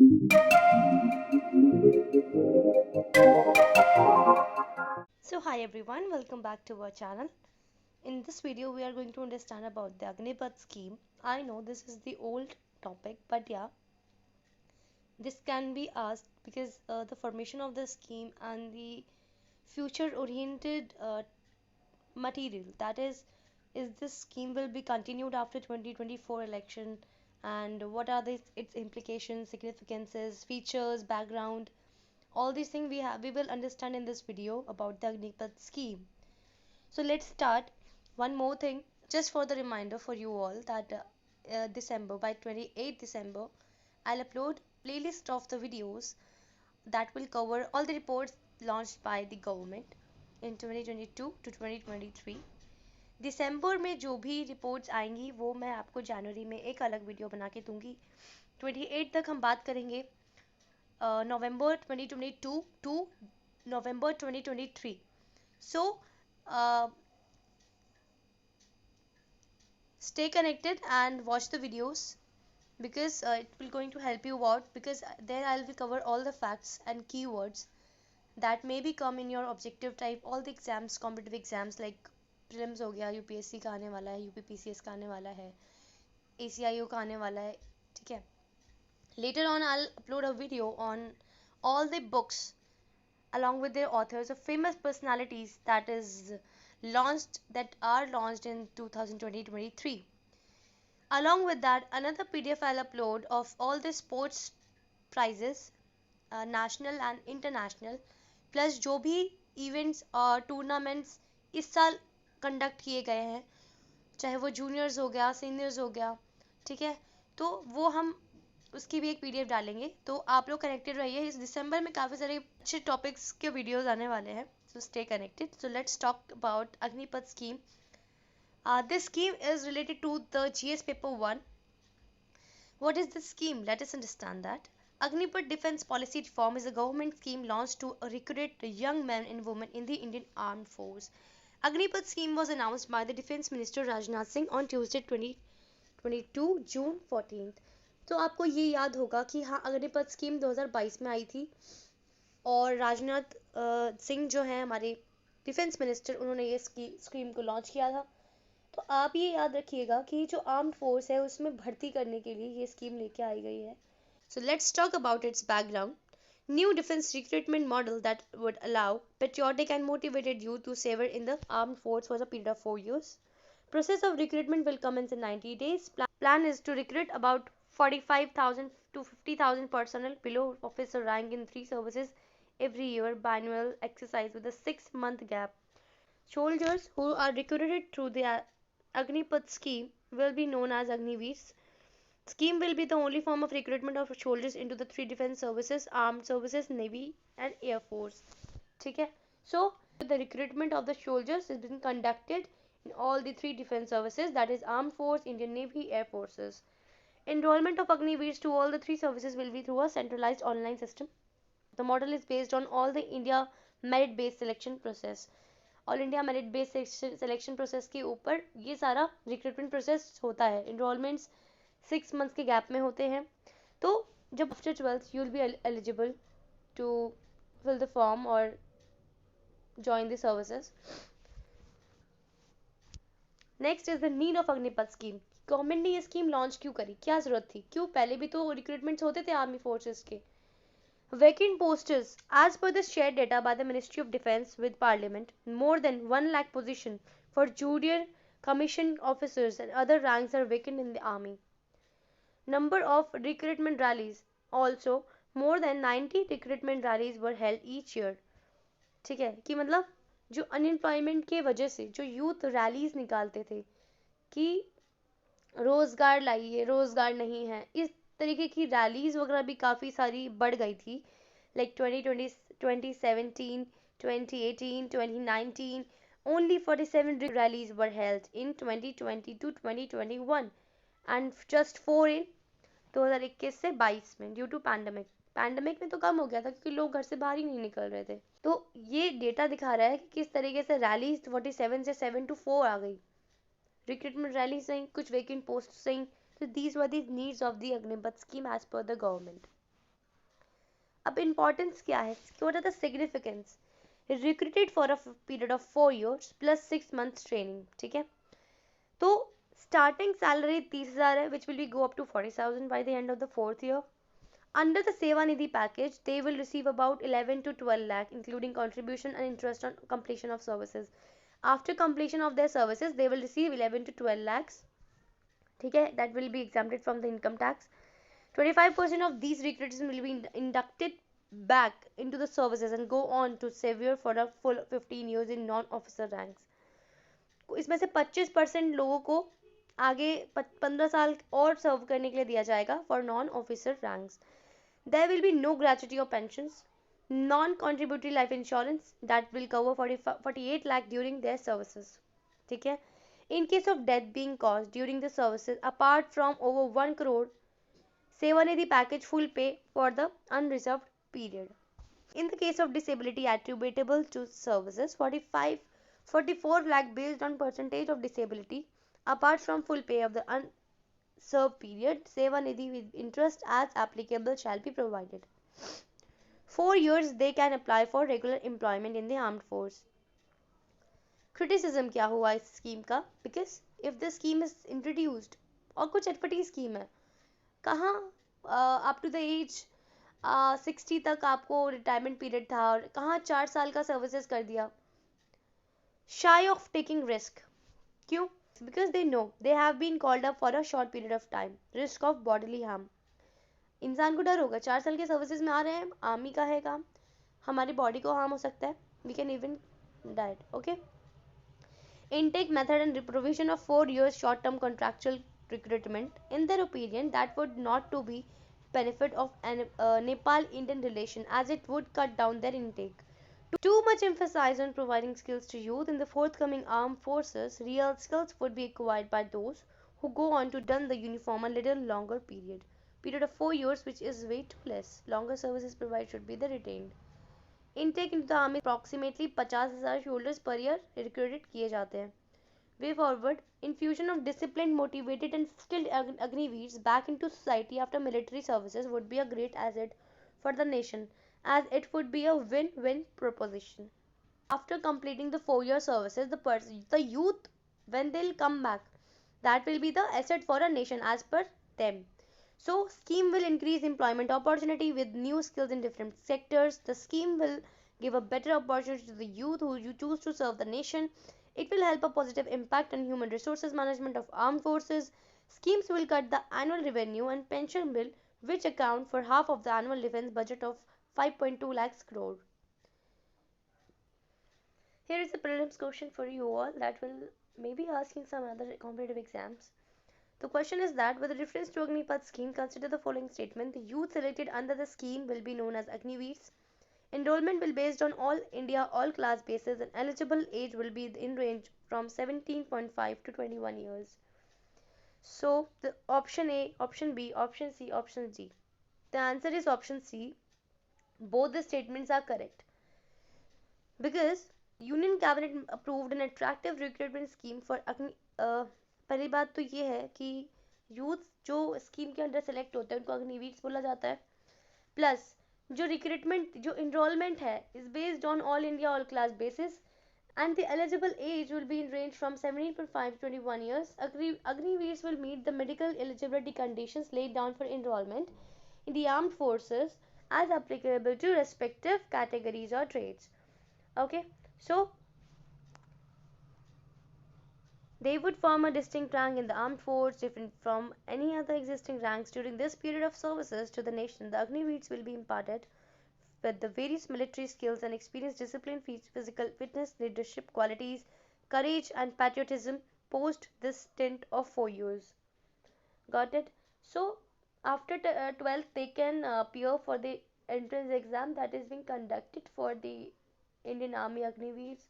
So hi everyone, welcome back to our channel. In this video we are going to understand about the Agnipath scheme. I know this is the old topic, but yeah, this can be asked because the formation of the scheme and the future oriented material, that is this scheme will be continued after 2024 election, and what are its implications, significances, features, background. All these things we will understand in this video about the Agnipath scheme. So let's start. One more thing, just for the reminder for you all, that December, by 28th December, I'll upload playlist of the videos that will cover all the reports launched by the government in 2022 to 2023. दिसंबर में जो भी reports आएंगी वो मैं आपको जनवरी में एक अलग वीडियो बना के दूंगी. 28 तक हम बात करेंगे नवंबर 2022 to November 2023. So stay connected and watch the videos because it will going to help you out, because there I'll be cover all the facts and keywords that may be come in your objective type, all the exams, competitive exams like prelims हो गया, UPSC का आने वाला है, UPPCS का आने वाला है, एसीआईओ का आने वाला है. ठीक है. Later on I'll upload a video on all the books along with their authors of famous personalities that are launched in 2020-23. Along with that, another PDF I'll upload of all the sports prizes, national and international, plus जो भी events और tournaments इस साल conduct किए गए हैं, चाहे वो juniors हो गया, seniors हो गया, ठीक है, तो वो हम उसकी भी एक पीडीएफ डालेंगे. तो आप लोग कनेक्टेड रहिए. इस दिसंबर में काफ़ी सारे अच्छे टॉपिक्स के वीडियोस आने वाले हैं. So stay connected. So let's talk about Agnipath scheme. This scheme is related to the GS paper 1. What is this scheme? Let us understand that. Agnipath Defence Policy Reform is a government scheme launched to recruit young men and women in the Indian Armed Force. Agnipath scheme was announced by the Defence Minister Rajnath Singh on Tuesday 2022 June 14th. तो आपको ये याद होगा कि हाँ, Agnipath scheme 2022 में आई थी और राजनाथ सिंह जो हैं हमारे डिफेंस मिनिस्टर, उन्होंने ये स्कीम को लॉन्च किया था. तो आप ये याद रखिएगा कि जो आर्म्ड फोर्स है उसमें भर्ती करने के लिए ये स्कीम लेके आई गई है. सो let's talk about it's background. New defense recruitment model that would allow patriotic and motivated youth to serve in the armed force for a period of 4 years. Process of recruitment will commence in 90 days. Plan is to recruit about 45,000 to 50,000 personnel below officer rank in 3 services every year. Biannual exercise with a 6-month gap. Soldiers who are recruited through the Agnipath scheme will be known as Agniveers. Scheme will be the only form of recruitment of soldiers into the 3 defense services: armed services, navy and air force. ठीक है. So the recruitment of the soldiers is being conducted in all the 3 defense services, that is armed force, Indian navy, air forces. Enrollment of Agniveers to all the 3 services will be through a centralized online system. The model is based on all the India merit based selection process. All India merit based selection process के ऊपर ये सारा recruitment process होता है. Enrolments 6 months के gap में होते हैं. तो जब after 12th you will be eligible to fill the form और join the services. Next is the need of Agnipath scheme. Government ने ये स्कीम लॉन्च क्यों करी, क्या जरूरत थी, क्यों? पहले भी तो रिक्रूटमेंट्स होते थे आर्मी फोर्सेस के. Vacant posts. As per the shared data by the Ministry of Defence with Parliament, more than 1 lakh positions for junior commissioned officers and other ranks are vacant in the army. Number of recruitment rallies. Also, more than 90 recruitment rallies were held each year. ठीक है कि मतलब जो unemployment के वजह से जो youth rallies निकालते थे कि रोजगार लाइए, रोजगार नहीं है, इस तरीके की रैलीज वगैरह भी काफ़ी सारी बढ़ गई थी. Like 2020, 2017, 2018, 2019, only 47 rallies were held in 2020 to 2021 and just 4 in 2021 से 22 में ड्यू टू पैंडमिक में तो कम हो गया था क्योंकि लोग घर से बाहर ही नहीं निकल रहे थे. तो ये डेटा दिखा रहा है कि किस तरीके से रैलीज 47 से 7 to 4 आ गई. Recruitment rallies saying कुछ vacant posts saying. So these were the needs of the Agnipath scheme as per the government. अब इम्पोर्टेंस क्या है, what are the significance? Recruited for a period of 4 years plus 6 months training. ठीक है, तो starting salary 30,000 है, which will be go up to 40,000 by the end of the 4th year. Under the Seva Nidhi package, they will receive about 11 to 12 lakh, including contribution and interest on completion of services. After completion of their services, they will receive 11 to 12 lakhs. ठीक है, that will be exempted from the income tax. 25% of these recruits will be inducted back into the services and go on to serve for a full 15 years in non-officer ranks. इसमें से 25% लोगों को आगे 15 साल और सर्व करने के लिए दिया जाएगा for non-officer ranks. There will be no gratuity or pensions, non-contributory life insurance that will cover 48 lakh during their services. ठीक है, in case of death being caused during the services, apart from over 1 crore Sevanidhi package full pay for the unreserved period. In the case of disability attributable to services, 44 lakh based on percentage of disability apart from full pay of the unserved period, Sevanidhi with interest as applicable shall be provided. 4 years they can apply for regular employment in the armed force. Criticism क्या हुआ इस scheme का? Because if the scheme is introduced और कुछ अटपटी scheme है, कहाँ up to the age 60 तक आपको रिटायरमेंट पीरियड था और कहाँ 4 साल का सर्विसेज कर दिया. Shy of taking risk. क्यों? Because they know they have been called up for a short period of time. Risk of bodily harm. इंसान को डर होगा, 4 साल के सर्विसेज में आ रहे हैं, आर्मी का है काम, हमारी बॉडी को हार्म हो सकता है, we can even diet. Okay, intake method and provision of 4 years short term contractual recruitment. In their opinion, that would not to be benefit of an Nepal Indian relation as it would cut down their intake. Too much emphasis on providing skills to youth in the forthcoming armed forces. Real skills would be acquired by those who go on to done the uniform a little longer period of 4 years, which is way too less. Longer services provided should be the retained. Intake into the army approximately 50,000 soldiers per year recruited किए जाते हैं. Way forward, infusion of disciplined, motivated and skilled Agniveers back into society after military services would be a great asset for the nation, as it would be a win-win proposition. After completing the 4 year services, the youth, when they'll come back, that will be the asset for a nation as per them. So scheme will increase employment opportunity with new skills in different sectors. The scheme will give a better opportunity to the youth who you choose to serve the nation. It will help a positive impact on human resources management of armed forces. Schemes will cut the annual revenue and pension bill, which account for half of the annual defense budget of 5.2 lakhs crore. Here is a prelims question for you all that will maybe ask in some other competitive exams. The question is that with reference to Agnipath scheme, consider the following statement. The youth selected under the scheme will be known as Agniveers. Enrollment will be based on all India all class basis and eligible age will be in range from 17.5 to 21 years. So the option A, option B, option C, option D. The answer is option C. Both the statements are correct. Because Union Cabinet approved an attractive recruitment scheme for पहली बात तो ये है कि youth जो scheme के अंदर select होते हैं उनको अग्निवीर बोला जाता है. प्लस जो रिक्रूटमेंट जो इनरोलमेंट है is based on all India all class basis and the eligible age will be in range from 17.5 to 21 years. Agniveers will meet the medical eligibility conditions laid down for enrollment in the armed forces as applicable to respective categories or trades. Okay, so they would form a distinct rank in the armed force different from any other existing ranks. During this period of services to the nation, the Agniveers will be imparted with the various military skills and experience, discipline, physical fitness, leadership qualities, courage and patriotism post this stint of 4 years. Got it? So after 12th they can appear for the entrance exam that is being conducted for the Indian Army Agniveers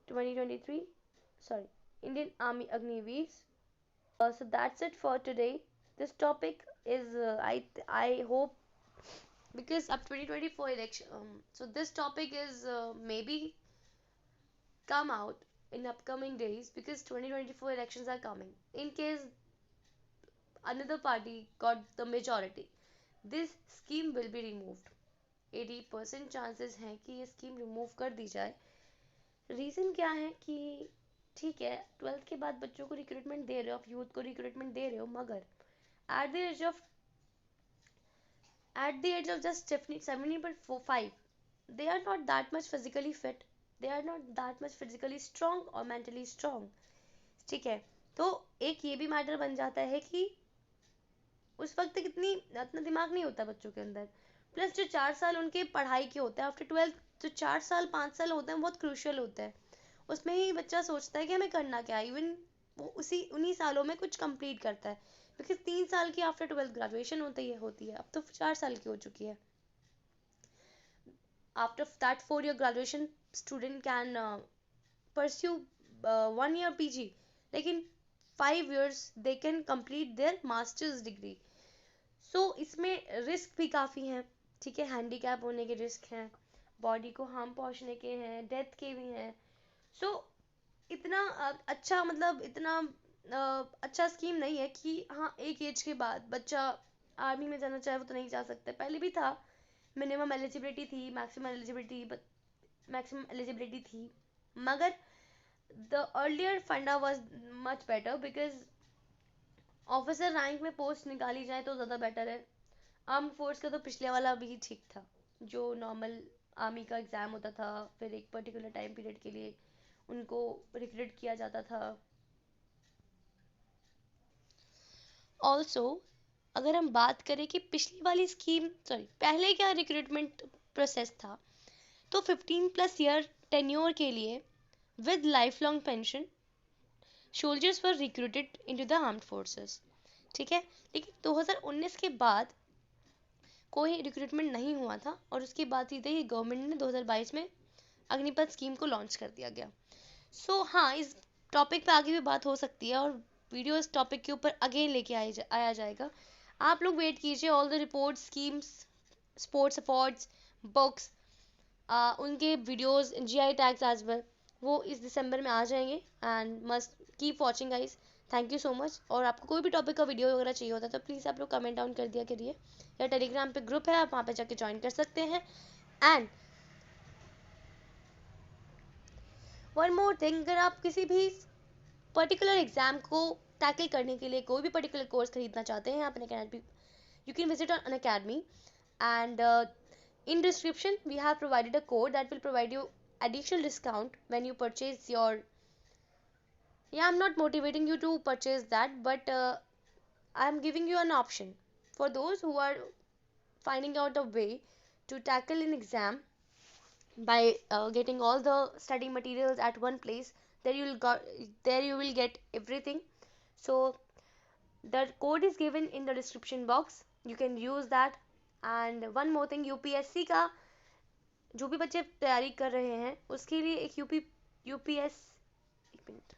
2023. Sorry, Indian Army Agniveers. So that's it for today. This topic is I hope because up 2024 election, so this topic is maybe come out in upcoming days because 2024 elections are coming. In case another party got the majority, this scheme will be removed. 80% chances हैं कि ये scheme remove कर दी जाए। Reason क्या है कि ठीक है, 12th के बाद बच्चों को रिक्रूटमेंट दे रहे हो, आप यूथ को रिक्रूटमेंट दे रहे हो, मगर at the age of just 17.45, they are not that much physically fit, they are not that much physically strong or mentally strong। ठीक है, तो एक ये भी मैटर बन जाता है कि उस वक्त कितनी इतना दिमाग नहीं होता बच्चों के अंदर। प्लस जो 4 साल उनके पढ़ाई के होते हैं आफ्टर 12th, जो 4 साल 5 साल होते हैं बहुत क्रूशियल होते हैं। उसमें ही बच्चा सोचता है कि हमें करना क्या है, इवन वो उसी उन्हीं सालों में कुछ कंप्लीट करता है, बिकॉज 3 साल की आफ्टर 12th ग्रेजुएशन होती है, अब तो 4 साल की हो चुकी है। After that 4 year graduation, student can pursue 1 year PG, like in 5 years they can complete their master's degree। So इसमें रिस्क भी काफ़ी हैं, ठीक है, हैंडीकैप होने के रिस्क हैं, बॉडी को हार्म पहुंचने के हैं, डेथ के भी हैं। सो इतना अच्छा, मतलब इतना अच्छा स्कीम नहीं है कि हाँ एक एज के बाद बच्चा आर्मी में जाना चाहे वो तो नहीं जा सकता। पहले भी था, मिनिमम एलिजिबिलिटी थी, मैक्सिमम एलिजिबिलिटी थी, मगर द अर्लियर फंडा was much better, because officer rank में पोस्ट निकाली जाए तो ज़्यादा बेटर है। आर्म फोर्स का तो पिछले वाला भी ठीक था, जो नॉर्मल आर्मी का एग्ज़ाम होता था, फिर एक पर्टिकुलर टाइम पीरियड के लिए उनको रिक्रूट किया जाता था। ऑल्सो अगर हम बात करें कि पिछली वाली स्कीम, सॉरी पहले क्या रिक्रूटमेंट प्रोसेस था, तो 15+ ईयर टेन्योर के लिए with life long pension soldiers were recruited into the armed forces. ठीक है, लेकिन 2019 के बाद कोई रिक्रूटमेंट नहीं हुआ था, और उसके बाद सीधे ही गवर्नमेंट ने 2022 में अग्निपथ स्कीम को लॉन्च कर दिया गया। हाँ, इस टॉपिक पे आगे भी बात हो सकती है, और वीडियो इस टॉपिक के ऊपर अगेन लेके आया जाएगा। आप लोग वेट कीजिए, all the report, schemes, sports awards, books, उनके videos, GI tags as well, वो इस दिसंबर में आ जाएंगे। And must keep watching guys, thank you so much. और आपको कोई भी टॉपिक का वीडियो वगैरह चाहिए होता है तो प्लीज़ आप लोग कमेंट डाउन कर दिया करिए, या टेलीग्राम पे ग्रुप है, आप वहाँ पे जाके ज्वाइन कर सकते हैं। एंड वन मोर थिंग, अगर आप किसी भी पर्टिकुलर एग्जाम को टैकल करने के लिए कोई भी पर्टिकुलर कोर्स खरीदना चाहते हैं, आप you can visit on academy, and in description we have provided a code that will provide you additional discount when you purchase your, yeah, I'm not motivating you to purchase that, but I'm giving you an option for those who are finding out a way to tackle an exam by getting all the study materials at one place. There you will get everything. So the code is given in the description box, you can use that। and one more thing, UPSC का जो भी बच्चे तैयारी कर रहे हैं उसके लिए एक यूपीएस एक मिनट,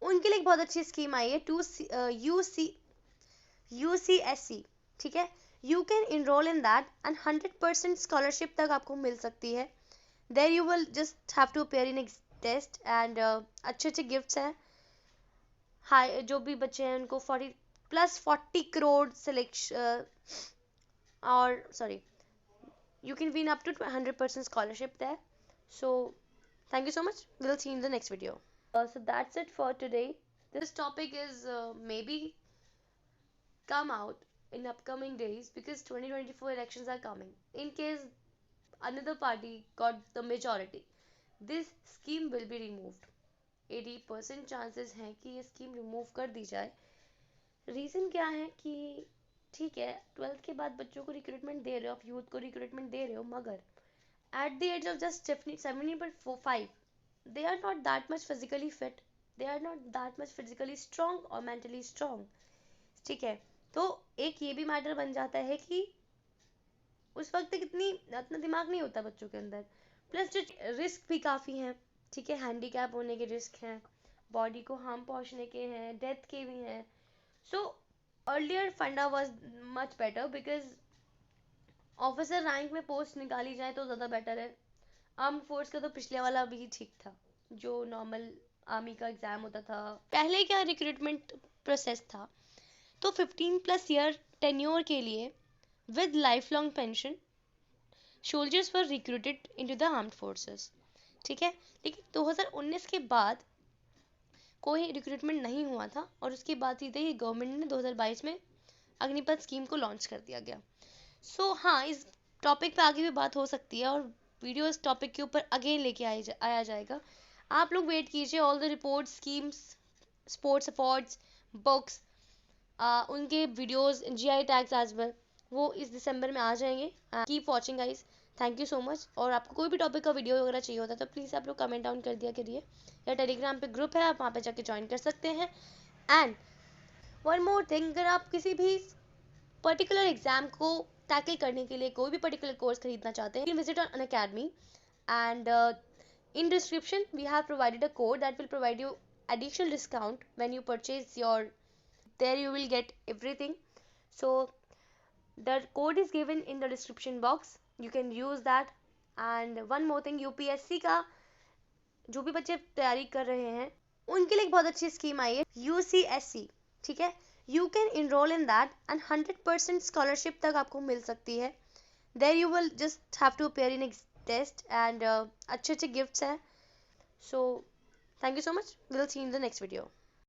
उनके लिए एक बहुत अच्छी स्कीम आई है, यूसीएससी। ठीक है, you can enrol in that and 100% scholarship तक आपको मिल सकती है। There you will just have to appear in test, and अच्छे अच्छे गिफ्ट्स हैं। हाई जो भी बच्चे हैं उनको 40 करोड़ सिलेक्शन, और sorry, you can win up to 100% scholarship there। So thank you so much, we'll see you in the next video। So that's it for today, this topic is maybe come out in upcoming days, because 2024 elections are coming. In case another party got the majority, this scheme will be removed। 80% chances हैं कि ये scheme remove कर दी जाए। Reason क्या है कि ठीक है, 12th के बाद बच्चों को रिक्रूटमेंट दे रहे हो, आप यूथ को रिक्रूटमेंट दे रहे हो, मगर at the age of just 17.45, they are not that much physically fit, they are not that much physically strong or mentally strong। ठीक है, तो एक ये भी मैटर बन जाता है कि उस वक्त कितनी इतना दिमाग नहीं होता बच्चों के अंदर। प्लस जो रिस्क भी काफ़ी हैं, ठीक है, हैंडीकैप होने के रिस्क हैं, बॉडी को हार्म पहुंचने के हैं, डेथ के भी हैं। सो अर्लियर फंडा was much better, because officer rank में पोस्ट निकाली जाए तो ज़्यादा बेटर है। आर्म फोर्स का तो पिछले वाला भी ठीक था, जो नॉर्मल आर्मी का एग्जाम होता था। पहले क्या रिक्रूटमेंट प्रोसेस था, तो 15+ ईयर टेन्योर के लिए with life long pension soldiers were recruited into the armed forces. ठीक है, लेकिन 2019 के बाद कोई रिक्रूटमेंट नहीं हुआ था और उसके बाद सीधे ही गवर्नमेंट ने 2022 में अग्निपथ स्कीम को लॉन्च कर दिया गया। हाँ, इस टॉपिक पे आगे भी बात हो सकती है और वीडियो इस टॉपिक के ऊपर अगेन लेके आया जाएगा। आप लोग वेट कीजिए, all the report, schemes, sports awards, books, उनके videos, GI tags as well, वो इस दिसंबर में आ जाएंगे। Keep watching guys, thank you so much. और आपको कोई भी टॉपिक का वीडियो वगैरह चाहिए होता है तो प्लीज़ आप लोग कमेंट डाउन कर दिया करिए, या टेलीग्राम पे ग्रुप है, आप वहाँ पे जाके ज्वाइन कर सकते हैं। एंड वन मोर थिंग, अगर आप किसी भी पर्टिकुलर एग्जाम को टैकल करने के लिए कोई भी पर्टिकुलर कोर्स खरीदना चाहते हैं, visit on Unacademy and in description we have provided a code that will provide you additional discount when you purchase your, there you will get everything. So the code is given in the description box, you can use that. And one more thing, UPSC का जो भी बच्चे तैयारी कर रहे हैं उनके लिए एक बहुत अच्छी स्कीम आई है, यूसीएससी। ठीक है, you can enrol in that and 100% scholarship तक आपको मिल सकती है। There you will just have to appear in test and अच्छे अच्छे गिफ्ट्स हैं। So thank you so much, will see in the next video.